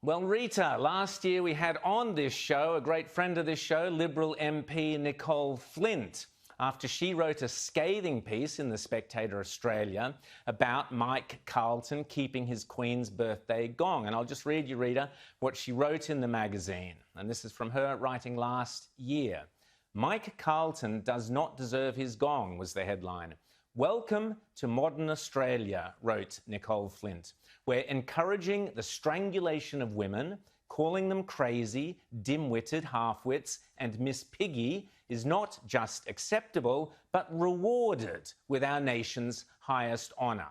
Well, Rita, last year we had on this show a great friend of this show, Liberal MP Nicolle Flint, after she wrote a scathing piece in The Spectator Australia about Mike Carlton keeping his Queen's birthday gong. And I'll just read you, Rita, what she wrote in the magazine. And this is from her writing last year. Mike Carlton does not deserve his gong, was the headline. Welcome to modern Australia, wrote Nicolle Flint. We're encouraging the strangulation of women, calling them crazy, dim-witted half-wits, and Miss Piggy is not just acceptable, but rewarded with our nation's highest honour.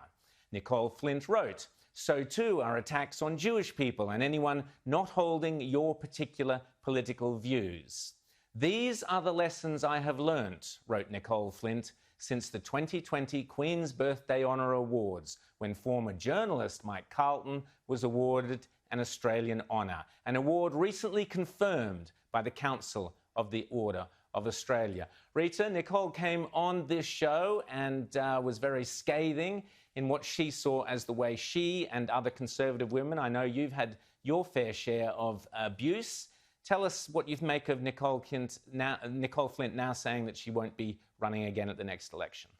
Nicolle Flint wrote, so too are attacks on Jewish people and anyone not holding your particular political views. These are the lessons I have learnt, wrote Nicolle Flint, since the 2020 Queen's Birthday Honour Awards, when former journalist Mike Carlton was awarded an Australian honour, an award recently confirmed by the Council of the Order of Australia. Rita, Nicolle came on this show and was very scathing in what she saw as the way she and other Conservative women, I know you've had your fair share of abuse. Tell us what you make of Nicolle Flint now saying that she won't be running again at the next election.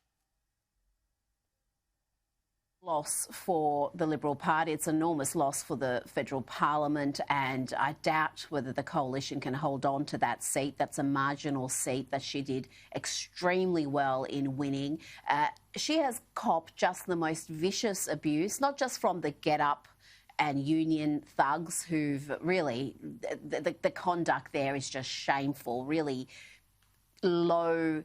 Loss for the Liberal Party. It's an enormous loss for the federal parliament, and I doubt whether the coalition can hold on to that seat. That's a marginal seat that she did extremely well in winning. She has copped just the most vicious abuse, not just from the GetUp and union thugs who've really, the conduct there is just shameful, really low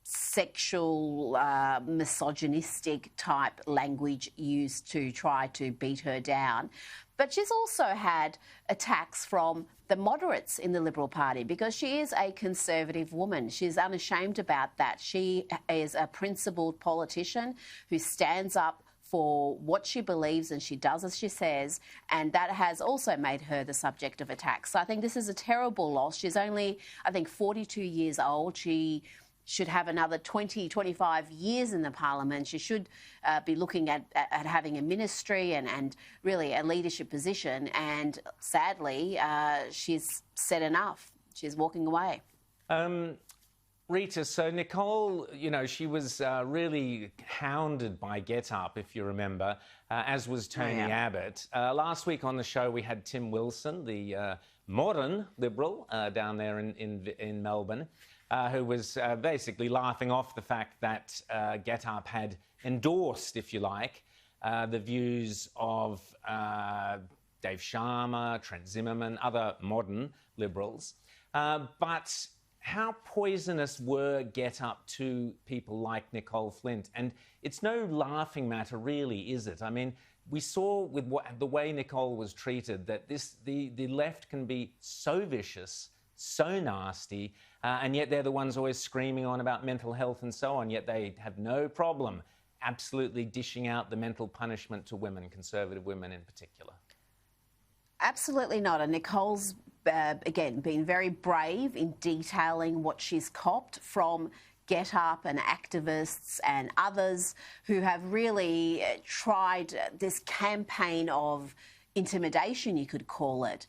sexual, misogynistic type language used to try to beat her down. But she's also had attacks from the moderates in the Liberal Party because she is a conservative woman. She's unashamed about that. She is a principled politician who stands up for what she believes and she does as she says, and that has also made her the subject of attacks. So I think this is a terrible loss. She's only, I think, 42 years old. She should have another 20, 25 years in the parliament. She should be looking at having a ministry and really a leadership position. And sadly, she's said enough. She's walking away. Rita, so Nicolle, you know, she was really hounded by GetUp, if you remember, as was Tony Abbott. Last week on the show, we had Tim Wilson, the modern Liberal down there in Melbourne, who was basically laughing off the fact that GetUp had endorsed, if you like, the views of Dave Sharma, Trent Zimmerman, other modern Liberals. But how poisonous were GetUp to people like Nicolle Flint? And it's no laughing matter, really, is it? I mean, we saw with the way Nicolle was treated that the left can be so vicious, so nasty, and yet they're the ones always screaming on about mental health and so on, yet they have no problem absolutely dishing out the mental punishment to women, Conservative women in particular. Absolutely not. And Nicolle's, again, been very brave in detailing what she's copped from GetUp and activists and others who have really tried this campaign of intimidation, you could call it,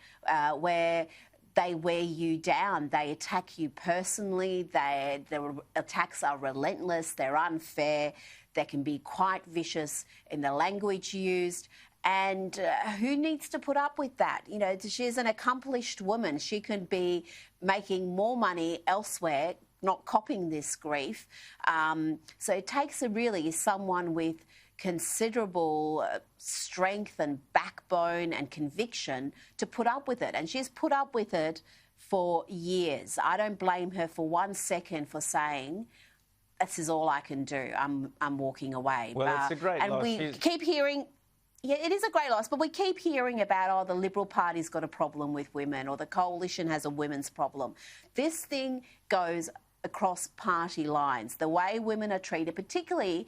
where they wear you down, they attack you personally, their attacks are relentless, they're unfair, they can be quite vicious in the language used. And who needs to put up with that? You know, she's an accomplished woman. She could be making more money elsewhere, not copping this grief. So it takes really someone with considerable strength and backbone and conviction to put up with it. And she's put up with it for years. I don't blame her for 1 second for saying, this is all I can do. I'm walking away. Well, it's a great loss. And we keep hearing... Yeah, it is a great loss, but we keep hearing about, oh, the Liberal Party's got a problem with women or the coalition has a women's problem. This thing goes across party lines. The way women are treated, particularly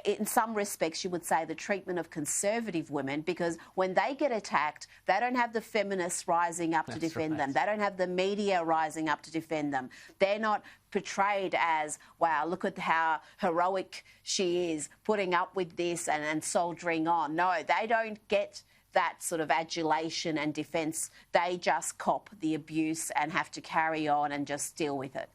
in some respects, you would say the treatment of conservative women, because when they get attacked, they don't have the feminists rising up to defend them. They don't have the media rising up to defend them. They're not portrayed as, wow, look at how heroic she is, putting up with this and soldiering on. No, they don't get that sort of adulation and defence. They just cop the abuse and have to carry on and just deal with it.